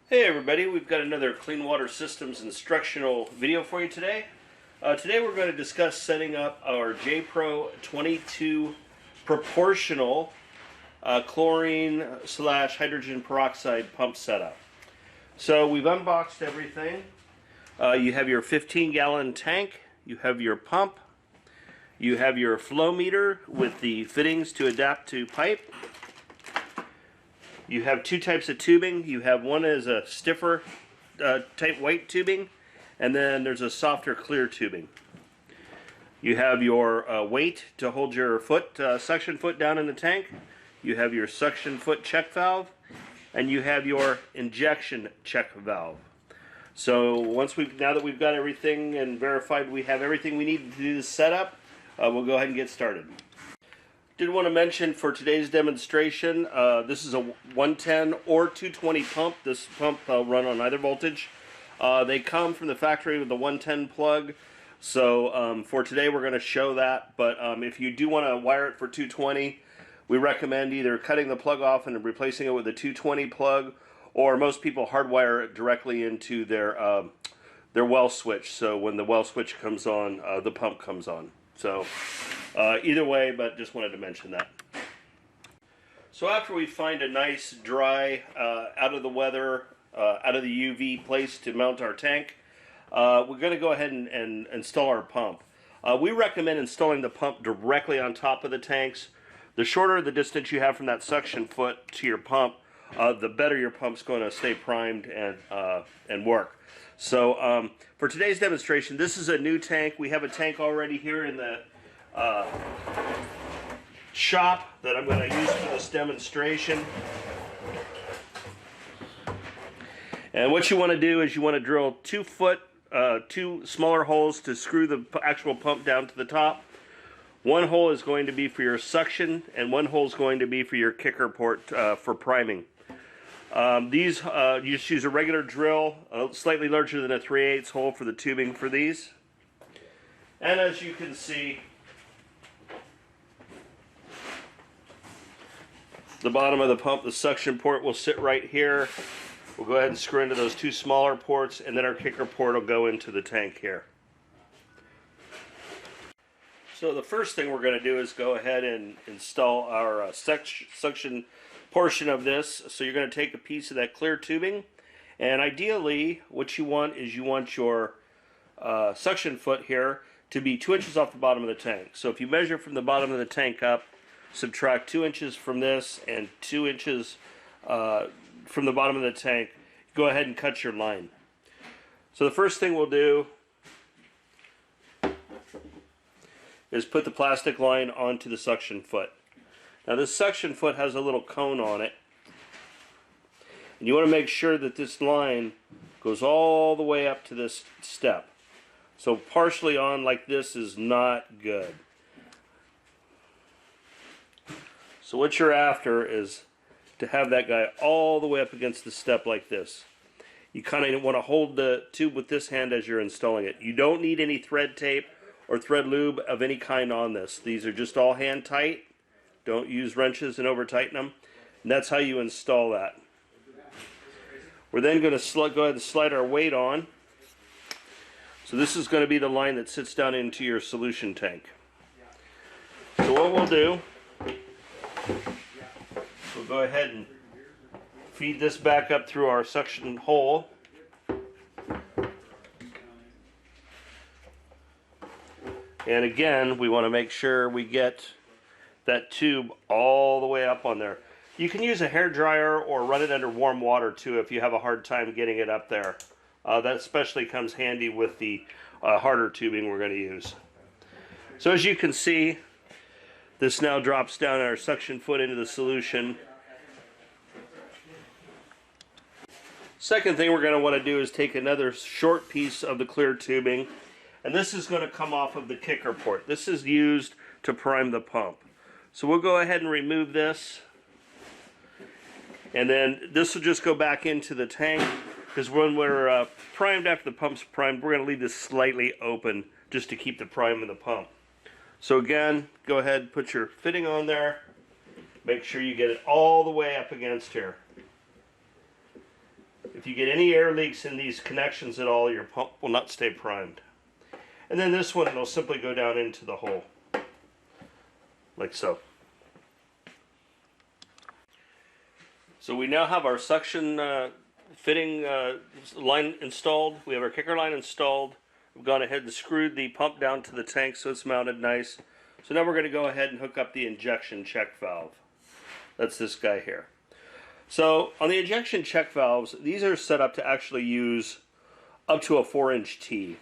Hey everybody, we've got another Clean Water Systems instructional video for you today. Today we're going to discuss setting up our J-PRO-22 Proportional Chlorine/hydrogen peroxide pump setup. So we've unboxed everything. You have your 15-gallon tank, you have your pump, you have your flow meter with the fittings to adapt to pipe. You have two types of tubing. You have one is a stiffer type white tubing, and then there's a softer clear tubing. You have your weight to hold your foot, suction foot down in the tank. You have your suction foot check valve, and you have your injection check valve. So now that we've got everything and verified we have everything we need to do the setup, we'll go ahead and get started. Did want to mention for today's demonstration, this is a 110 or 220 pump. This pump will run on either voltage. They come from the factory with the 110 plug. So for today we're going to show that. But if you do want to wire it for 220, we recommend either cutting the plug off and replacing it with a 220 plug, or most people hardwire it directly into their well switch. So when the well switch comes on, the pump comes on. So either way, but just wanted to mention that. So after we find a nice dry, out of the weather, out of the UV place to mount our tank, we're going to go ahead and install our pump. We recommend installing the pump directly on top of the tanks. The shorter the distance you have from that suction foot to your pump, the better your pump's going to stay primed and work. So for today's demonstration, this is a new tank. We have a tank already here in the shop that I'm going to use for this demonstration. And what you want to do is you want to drill 2 smaller holes to screw the actual pump down to the top. One hole is going to be for your suction, and one hole is going to be for your kicker port for priming. You just use a regular drill, slightly larger than a 3/8 hole for the tubing for these. And as you can see, the bottom of the pump, the suction port will sit right here. We'll go ahead and screw into those 2 smaller ports, and then our kicker port will go into the tank here. So the first thing we're going to do is go ahead and install our suction portion of this. So you're going to take a piece of that clear tubing, and ideally what you want is your suction foot here to be 2 inches off the bottom of the tank. So if you measure from the bottom of the tank up, subtract 2 inches from this and 2 inches from the bottom of the tank, go ahead and cut your line. So the first thing we'll do is put the plastic line onto the suction foot. Now this suction foot has a little cone on it, and you want to make sure that this line goes all the way up to this step. So partially on like this is not good. So what you're after is to have that guy all the way up against the step like this. You kind of want to hold the tube with this hand as you're installing it. You don't need any thread tape or thread lube of any kind on this. These are just all hand tight. Don't use wrenches and over tighten them. And that's how you install that. We're then going to go ahead and slide our weight on. So this is going to be the line that sits down into your solution tank. So what we'll do, we'll go ahead and feed this back up through our suction hole. And again, we want to make sure we get that tube all the way up on there. You can use a hair dryer or run it under warm water too if you have a hard time getting it up there. That especially comes handy with the harder tubing we're going to use. So as you can see, this now drops down our suction foot into the solution. Second thing we're going to want to do is take another short piece of the clear tubing, and this is going to come off of the kicker port. This is used to prime the pump. So we'll go ahead and remove this, and then this will just go back into the tank, because when we're primed after the pump's primed, we're going to leave this slightly open just to keep the prime in the pump. So again, go ahead and put your fitting on there. Make sure you get it all the way up against here. If you get any air leaks in these connections at all, your pump will not stay primed. And then this one, it'll simply go down into the hole, like so. So we now have our suction fitting line installed. We have our kicker line installed. We've gone ahead and screwed the pump down to the tank so it's mounted nice. So now we're going to go ahead and hook up the injection check valve. That's this guy here. So on the injection check valves, these are set up to actually use up to a 4-inch T.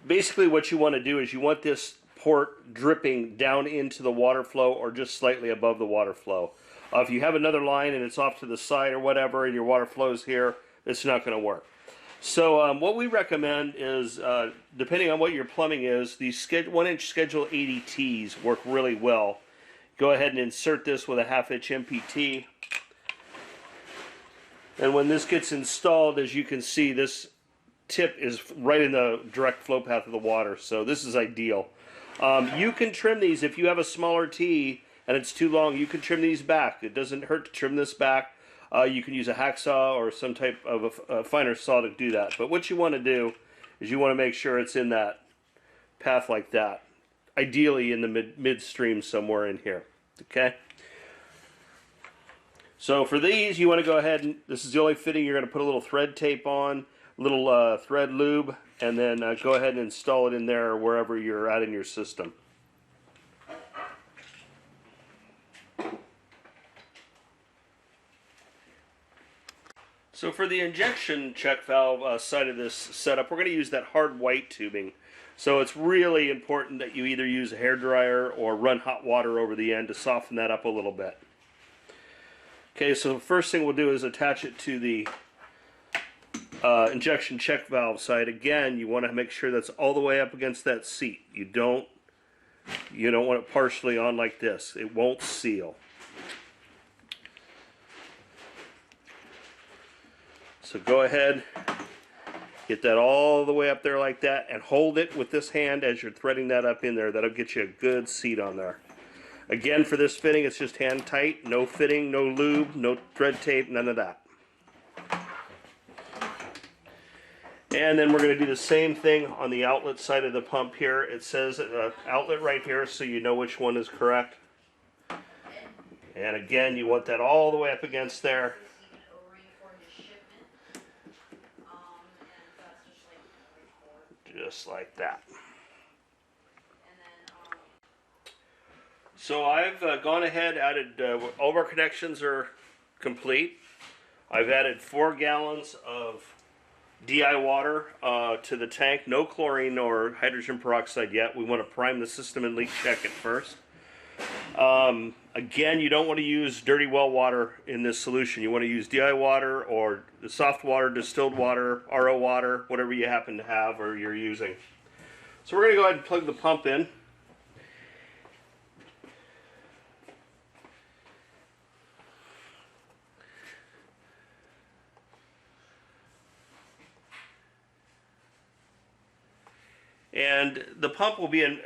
Basically what you want to do is you want this port dripping down into the water flow or just slightly above the water flow. If you have another line and it's off to the side or whatever and your water flows here, it's not going to work. So what we recommend is, depending on what your plumbing is, these 1-inch Schedule 80 Ts work really well. Go ahead and insert this with a 1/2-inch MPT. And when this gets installed, as you can see, this tip is right in the direct flow path of the water. So this is ideal. You can trim these if you have a smaller T and it's too long. You can trim these back. It doesn't hurt to trim this back. You can use a hacksaw or some type of a finer saw to do that. But what you want to do is you want to make sure it's in that path like that. Ideally in the midstream somewhere in here. Okay? So for these, you want to go ahead and, this is the only fitting you're going to put a little thread tape on, a little thread lube, and then go ahead and install it in there or wherever you're at in your system. So for the injection check valve side of this setup, we're going to use that hard white tubing. So it's really important that you either use a hairdryer or run hot water over the end to soften that up a little bit. Okay, so the first thing we'll do is attach it to the injection check valve side. Again, you want to make sure that's all the way up against that seat. You don't want it partially on like this. It won't seal. So go ahead, get that all the way up there like that, and hold it with this hand as you're threading that up in there. That'll get you a good seat on there. Again, for this fitting, it's just hand tight, no fitting, no lube, no thread tape, none of that. And then we're going to do the same thing on the outlet side of the pump here. It says outlet right here, so you know which one is correct. And again, you want that all the way up against there. Just like that. So I've gone ahead, added, all of our connections are complete. I've added 4 gallons of DI water to the tank. No chlorine or hydrogen peroxide yet. We want to prime the system and leak check it first. Again, you don't want to use dirty well water in this solution. You want to use DI water or the soft water, distilled water, RO water, whatever you happen to have or you're using. So we're going to go ahead and plug the pump in. And the pump will be in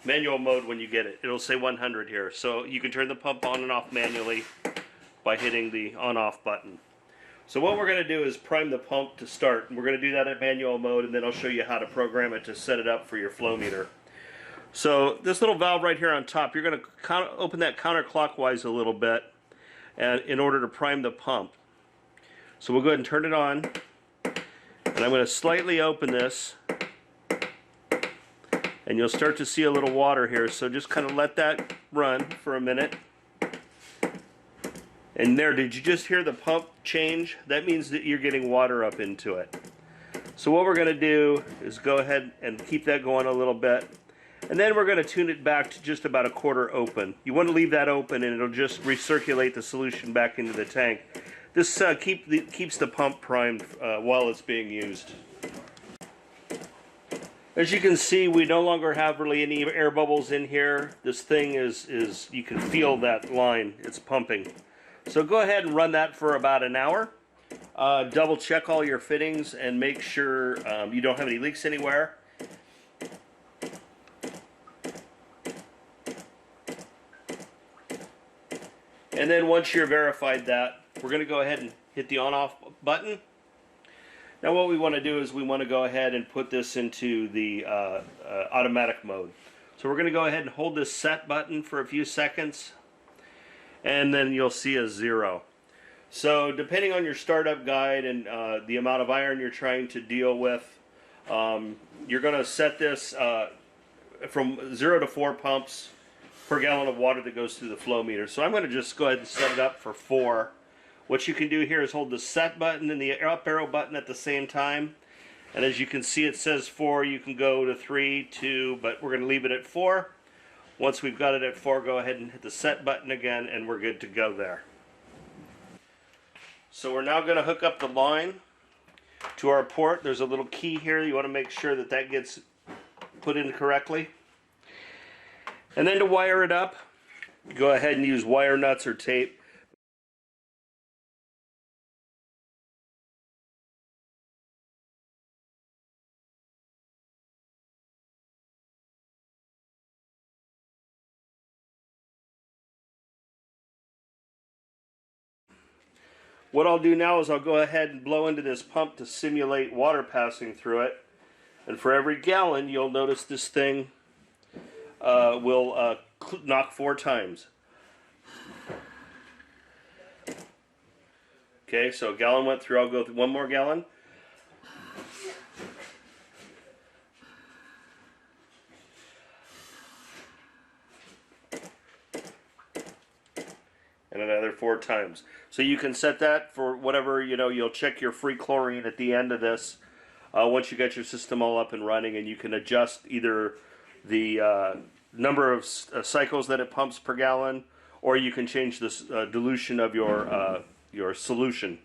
manual mode when you get it. It'll say 100 here. So you can turn the pump on and off manually by hitting the on-off button. So what we're going to do is prime the pump to start. And we're going to do that in manual mode, and then I'll show you how to program it to set it up for your flow meter. So this little valve right here on top, you're going to open that counterclockwise a little bit and in order to prime the pump. So we'll go ahead and turn it on. And I'm going to slightly open this. And you'll start to see a little water here, so just kind of let that run for a minute. And there, did you just hear the pump change? That means that you're getting water up into it. So what we're going to do is go ahead and keep that going a little bit. And then we're going to tune it back to just about a quarter open. You want to leave that open and it'll just recirculate the solution back into the tank. This keeps the pump primed while it's being used. As you can see, we no longer have really any air bubbles in here. This thing is you can feel that line, it's pumping. So go ahead and run that for about an hour. Double check all your fittings and make sure you don't have any leaks anywhere. And then once you're verified that, we're going to go ahead and hit the on-off button. Now what we want to do is we want to go ahead and put this into the automatic mode. So we're going to go ahead and hold this set button for a few seconds, and then you'll see a 0. So depending on your startup guide and the amount of iron you're trying to deal with, you're going to set this from 0 to 4 pumps per gallon of water that goes through the flow meter. So I'm going to just go ahead and set it up for 4. What you can do here is hold the set button and the up arrow button at the same time. And as you can see, it says 4. You can go to 3, 2, but we're going to leave it at 4. Once we've got it at 4, go ahead and hit the set button again, and we're good to go there. So we're now going to hook up the line to our port. There's a little key here. You want to make sure that that gets put in correctly. And then to wire it up, go ahead and use wire nuts or tape. What I'll do now is I'll go ahead and blow into this pump to simulate water passing through it. And for every gallon, you'll notice this thing will knock 4 times. Okay, so a gallon went through. I'll go through 1 more gallon. And another 4 times. So you can set that for whatever, you'll check your free chlorine at the end of this once you get your system all up and running, and you can adjust either the number of cycles that it pumps per gallon, or you can change the dilution of your solution.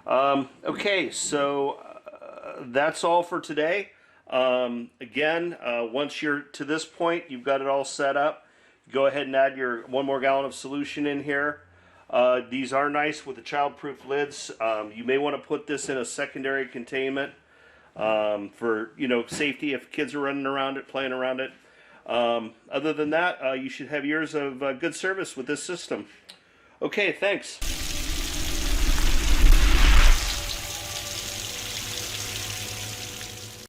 Okay, so that's all for today. Again, once you're to this point, you've got it all set up. Go ahead and add your 1 more gallon of solution in here. These are nice with the child-proof lids. You may want to put this in a secondary containment for safety if kids are running around it, playing around it. Other than that, you should have years of good service with this system. Okay, thanks.